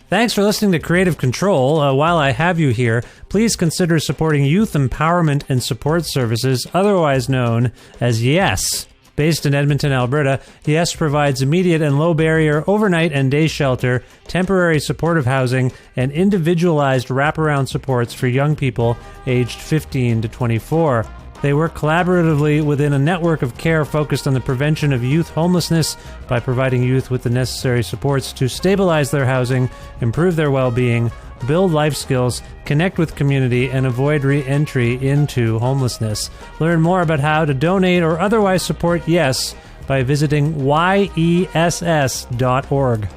Thanks for listening to Creative Control. While I have you here, please consider supporting Youth Empowerment and Support Services, otherwise known as YES. Based in Edmonton, Alberta, YES provides immediate and low-barrier overnight and day shelter, temporary supportive housing, and individualized wraparound supports for young people aged 15 to 24. They work collaboratively within a network of care focused on the prevention of youth homelessness by providing youth with the necessary supports to stabilize their housing, improve their well-being, build life skills, connect with community, and avoid re-entry into homelessness. Learn more about how to donate or otherwise support YES by visiting yess.org.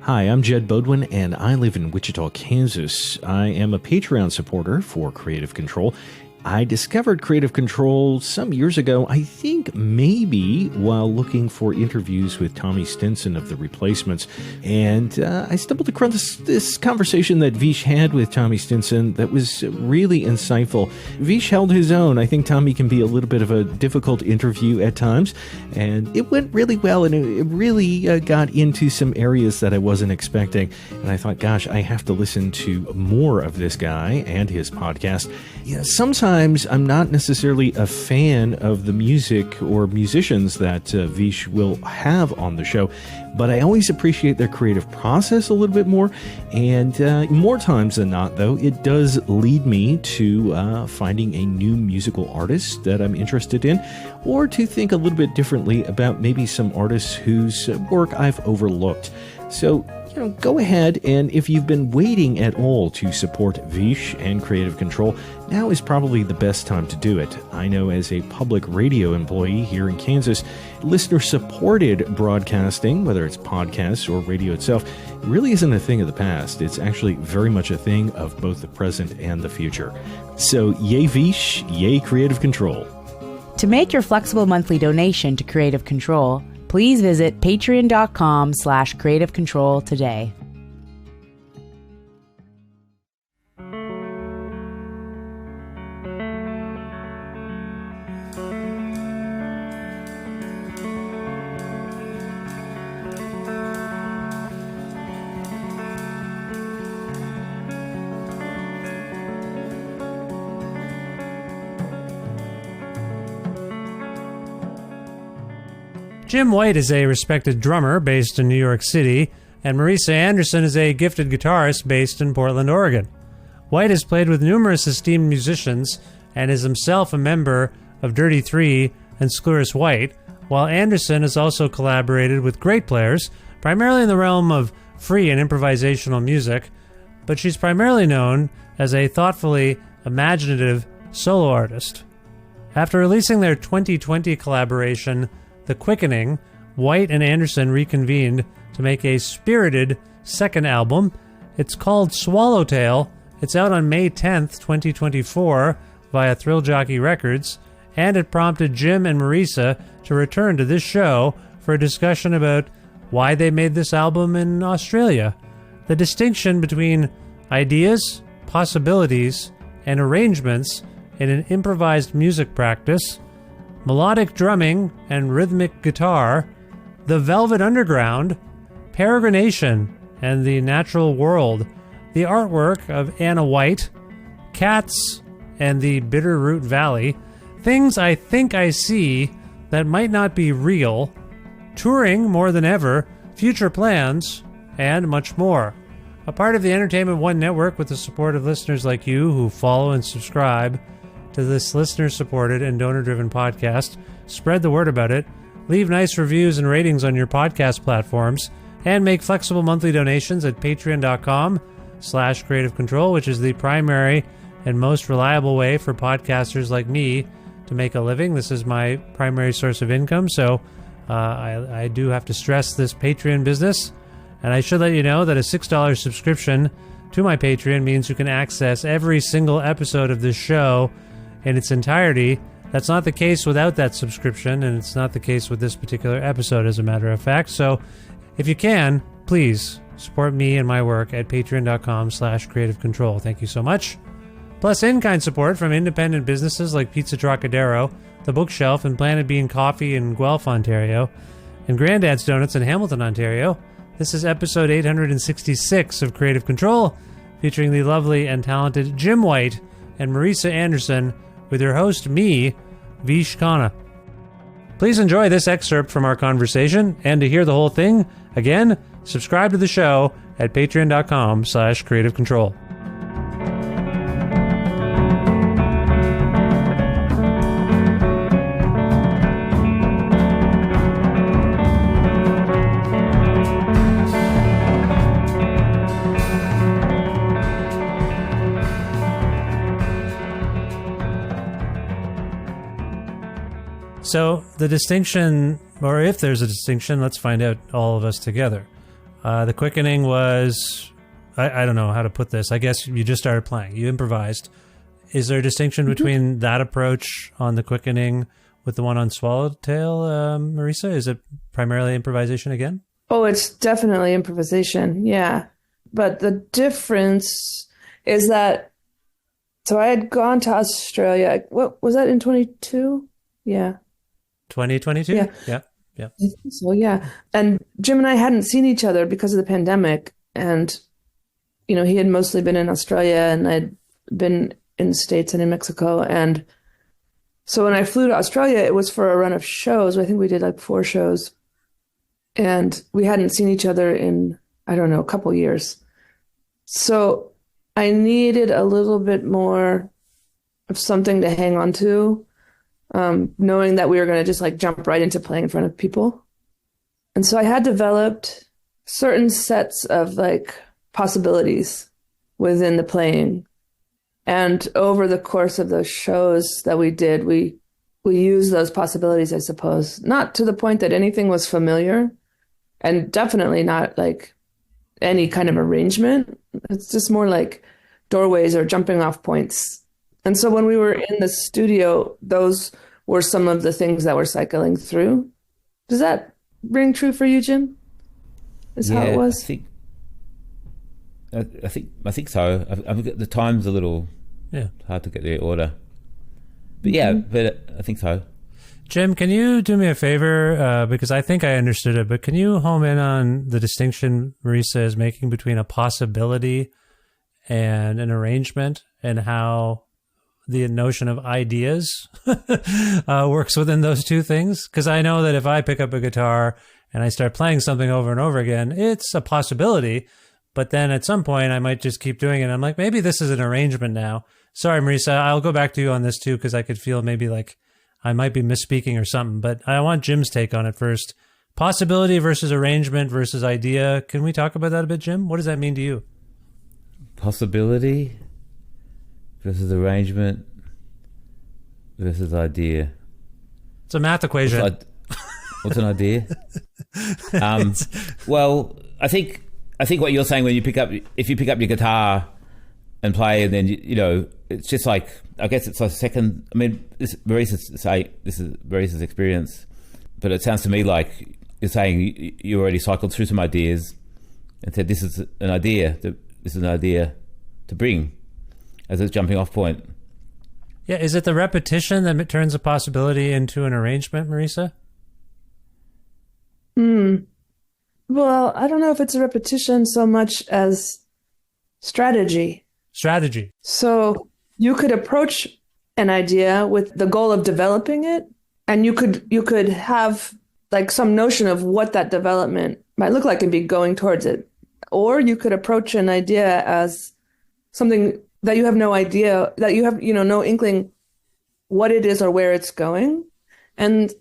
Hi, I'm Jed Bodwin, and I live in Wichita, Kansas. I am a Patreon supporter for Creative Control. I discovered Creative Control some years ago, I think maybe while looking for interviews with Tommy Stinson of The Replacements. And I stumbled across this conversation that Vish had with Tommy Stinson that was really insightful. Vish held his own. I think Tommy can be a little bit of a difficult interview at times. And it went really well, and it really got into some areas that I wasn't expecting. And I thought, gosh, I have to listen to more of this guy and his podcast. Yeah, sometimes I'm not necessarily a fan of the music or musicians that Vish will have on the show, but I always appreciate their creative process a little bit more. And more times than not, though, it does lead me to finding a new musical artist that I'm interested in, or to think a little bit differently about maybe some artists whose work I've overlooked. So, go ahead, and if you've been waiting at all to support Vish and Creative Control, now is probably the best time to do it. I know as a public radio employee here in Kansas, listener-supported broadcasting, whether it's podcasts or radio itself, really isn't a thing of the past. It's actually very much a thing of both the present and the future. So, yay Vish, yay Creative Control. To make your flexible monthly donation to Creative Control, please visit patreon.com/Creative Control today. Jim White is a respected drummer based in New York City, and Marisa Anderson is a gifted guitarist based in Portland, Oregon. White has played with numerous esteemed musicians and is himself a member of Dirty Three and Xylouris White, while Anderson has also collaborated with great players, primarily in the realm of free and improvisational music, but she's primarily known as a thoughtfully imaginative solo artist. After releasing their 2020 collaboration, The Quickening, White and Anderson reconvened to make a spirited second album. It's called Swallowtail. It's out on May 10th, 2024 via Thrill Jockey Records, and it prompted Jim and Marisa to return to this show for a discussion about why they made this album in Australia, the distinction between ideas, possibilities, and arrangements in an improvised music practice, melodic drumming and rhythmic guitar, the Velvet Underground, peregrination and the natural world, the artwork of Anna White, cats, and the Bitterroot Valley, things I think I see that might not be real, touring more than ever, future plans, and much more. A part of the Entertainment One network with the support of listeners like you who follow and subscribe to this listener-supported and donor-driven podcast. Spread the word about it, leave nice reviews and ratings on your podcast platforms, and make flexible monthly donations at patreon.com/Creative Control, which is the primary and most reliable way for podcasters like me to make a living. This is my primary source of income, so I do have to stress this Patreon business. And I should let you know that a $6 subscription to my Patreon means you can access every single episode of this show in its entirety. That's not the case without that subscription, and it's not the case with this particular episode, as a matter of fact. So if you can, please support me and my work at patreon.com/Creative Control. Thank you so much. Plus in-kind support from independent businesses like Pizza Trocadero, The Bookshelf, and Planet Bean Coffee in Guelph, Ontario. and Grandad's Donuts in Hamilton, Ontario. This is episode 866 of Creative Control, featuring the lovely and talented Jim White and Marisa Anderson, with your host, me, Vish Khanna. Please enjoy this excerpt from our conversation, and to hear the whole thing, again, subscribe to the show at patreon.com/creativecontrol. So the distinction, or if there's a distinction, let's find out, all of us together. The quickening was, I don't know how to put this. I guess you just started playing. You improvised. Is there a distinction between that approach on the quickening with the one on Swallowtail, Marisa? Is it primarily improvisation again? Oh, it's definitely improvisation, yeah. But the difference is that, so I had gone to Australia. What was that, in 22? Yeah. 2022? Yeah. Yeah. Yeah. I think so, yeah. And Jim and I hadn't seen each other because of the pandemic. And, you know, he had mostly been in Australia and I'd been in the States and in Mexico. And so when I flew to Australia, it was for a run of shows. I think we did like 4 shows. And we hadn't seen each other in, I don't know, a couple years. So I needed a little bit more of something to hang on to. Knowing that we were going to just like jump right into playing in front of people. And so I had developed certain sets of like possibilities within the playing. And over the course of those shows that we did, we used those possibilities, I suppose, not to the point that anything was familiar, and definitely not like any kind of arrangement. It's just more like doorways or jumping off points. And so when we were in the studio, those were some of the things that were cycling through. Does that ring true for you, Jim? Is how it was? I think so. The time's a little hard to get the order. But yeah, but I think so. Jim, can you do me a favor? Because I think I understood it, but can you home in on the distinction Marisa is making between a possibility and an arrangement, and how the notion of ideas works within those two things? Because I know that if I pick up a guitar and I start playing something over and over again, it's a possibility, but then at some point I might just keep doing it. I'm like, maybe this is an arrangement now. Sorry, Marisa, I'll go back to you on this too, because I could feel maybe like I might be misspeaking or something, but I want Jim's take on it first. Possibility versus arrangement versus idea. Can we talk about that a bit, Jim? What does that mean to you? Possibility versus arrangement versus idea. It's a math equation. What's an idea? Well, I think what you're saying, when you pick up your guitar and play, and then you know, it's just like, I guess it's a second. I mean, this is Marisa's experience, but it sounds to me like you're saying you already cycled through some ideas and said, this is an idea to bring as a jumping off point. Yeah, is it the repetition that turns a possibility into an arrangement, Marisa? Well, I don't know if it's a repetition so much as strategy. Strategy. So you could approach an idea with the goal of developing it, and you could have like some notion of what that development might look like and be going towards it. Or you could approach an idea as something that you have no idea, that you have, no inkling what it is or where it's going. And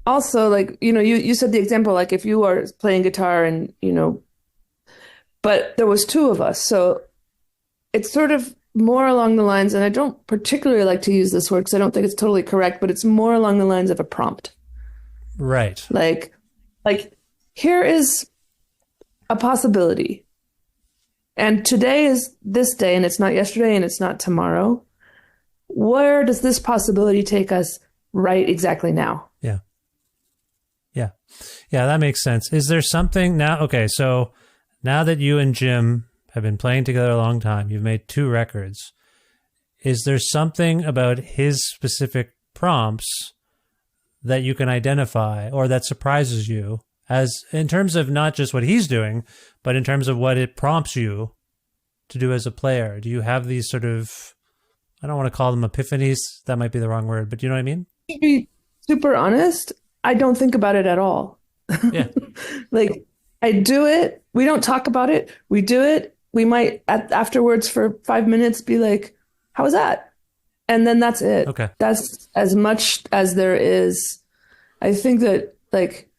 also, like, you said the example, like if you are playing guitar and, but there was 2 of us. So it's sort of more along the lines, and I don't particularly like to use this word because I don't think it's totally correct, but it's more along the lines of a prompt. Right. Like here is a possibility. And today is this day, and it's not yesterday, and it's not tomorrow. Where does this possibility take us right exactly now? Yeah. Yeah, that makes sense. Is there something now? Okay, so now that you and Jim have been playing together a long time, you've made 2 records. Is there something about his specific prompts that you can identify or that surprises you as in terms of not just what he's doing, but in terms of what it prompts you to do as a player? Do you have these sort of, I don't want to call them epiphanies, that might be the wrong word, but you know what I mean? To be super honest, I don't think about it at all. Yeah. Like, I do it. We don't talk about it. We do it. We might afterwards for 5 minutes be like, how was that? And then that's it. Okay. That's as much as there is. I think that, like,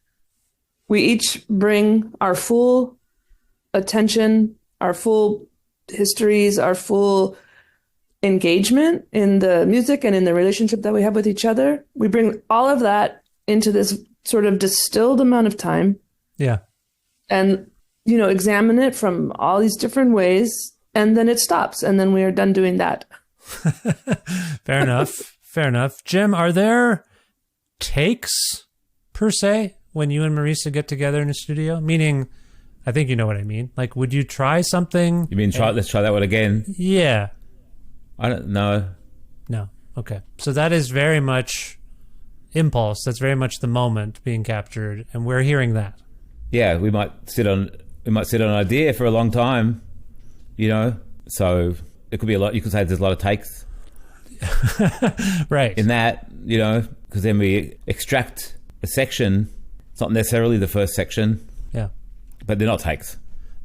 we each bring our full attention, our full histories, our full engagement in the music and in the relationship that we have with each other. We bring all of that into this sort of distilled amount of time. Yeah. And, you know, examine it from all these different ways, and then it stops, and then we are done doing that. Fair enough. Fair enough. Jim, are there takes per se when you and Marisa get together in a studio? Meaning, I think you know what I mean. Like, would you try something? You mean let's try that one again? Yeah. I don't know. No. Okay. So that is very much impulse. That's very much the moment being captured, and we're hearing that. Yeah, we might sit on an idea for a long time, you know. So it could be a lot. You could say there's a lot of takes, right? In that, you know, because then we extract a section. It's not necessarily the first section. Yeah, but they're not takes.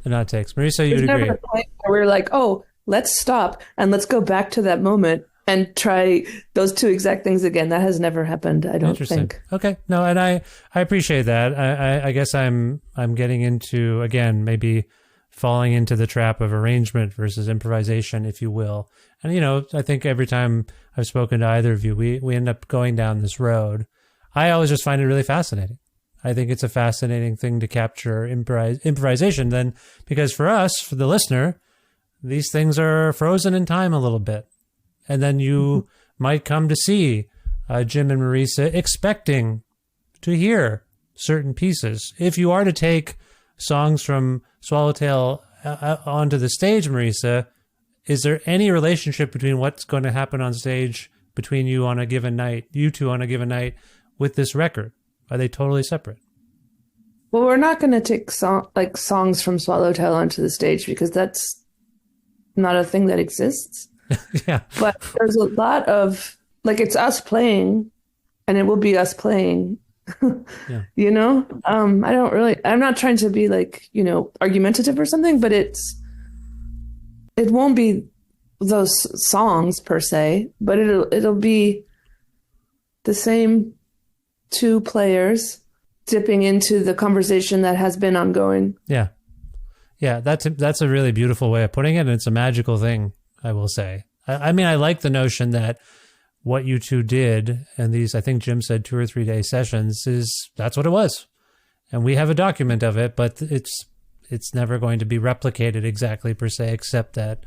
They're not takes. Marisa, you'd There's agree. never a point where we're like, oh, let's stop and let's go back to that moment and try those two exact things again. That has never happened, I don't think. Okay. No, and I appreciate that. I guess I'm getting into, again, maybe falling into the trap of arrangement versus improvisation, if you will. And, you know, I think every time I've spoken to either of you, we end up going down this road. I always just find it really fascinating. I think it's a fascinating thing to capture improvisation then, because for us, for the listener, these things are frozen in time a little bit. And then you might come to see Jim and Marisa expecting to hear certain pieces. If you are to take songs from Swallowtail onto the stage, Marisa, is there any relationship between what's going to happen on stage between you on a given night, you two on a given night, with this record? Are they totally separate? Well, we're not going to take songs from Swallowtail onto the stage because that's not a thing that exists. Yeah. But there's a lot of, like, it's us playing, and it will be us playing. Yeah. You know? I'm not trying to be, like, you know, argumentative or something, but it won't be those songs per se, but it'll be the same two players dipping into the conversation that has been ongoing. Yeah. Yeah, that's a really beautiful way of putting it, and it's a magical thing, I will say. I mean, I like the notion that what you two did, and these, I think Jim said 2 or 3 day sessions, that's what it was. And we have a document of it, but it's never going to be replicated exactly per se, except that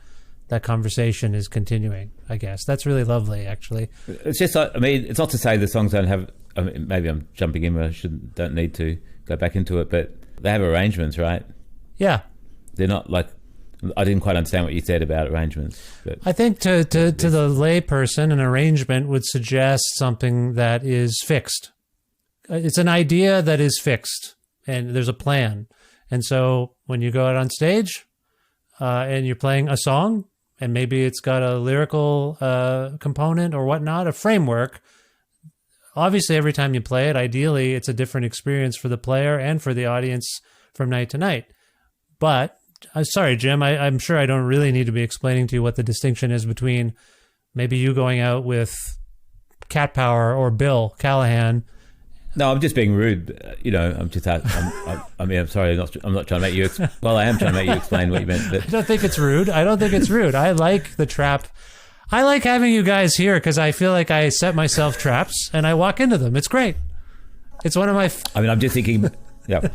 conversation is continuing, I guess. That's really lovely, actually. It's just, I mean, it's not to say the songs don't have, I mean, maybe I'm jumping in where I don't need to go back into it, but they have arrangements, right? Yeah. They're not like, I didn't quite understand what you said about arrangements. But I think to the lay person, an arrangement would suggest something that is fixed. It's an idea that is fixed, and there's a plan. And so when you go out on stage and you're playing a song, and maybe it's got a lyrical component or whatnot, a framework, obviously every time you play it, ideally it's a different experience for the player and for the audience from night to night. But sorry, Jim, I'm sure I don't really need to be explaining to you what the distinction is between maybe you going out with Cat Power or Bill Callahan. No, I'm just being rude. You know, I'm sorry. I'm not trying to make you. Well, I am trying to make you explain what you meant. But I don't think it's rude. I like the trap. I like having you guys here because I feel like I set myself traps and I walk into them. It's great. It's one of my... I mean, I'm just thinking... Yeah.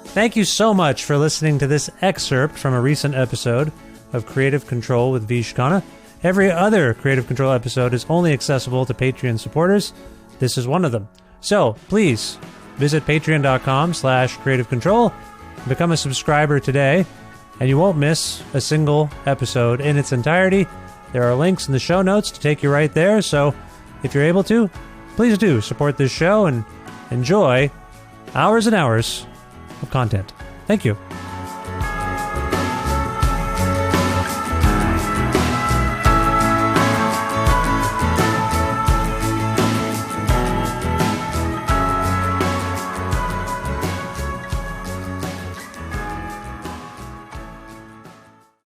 Thank you so much for listening to this excerpt from a recent episode of Creative Control with V. Shkana. Every other Creative Control episode is only accessible to Patreon supporters. This is one of them. So please visit patreon.com/creativecontrol. Become a subscriber today. and you won't miss a single episode in its entirety. There are links in the show notes to take you right there, so if you're able to, please do support this show and enjoy hours and hours of content. Thank you.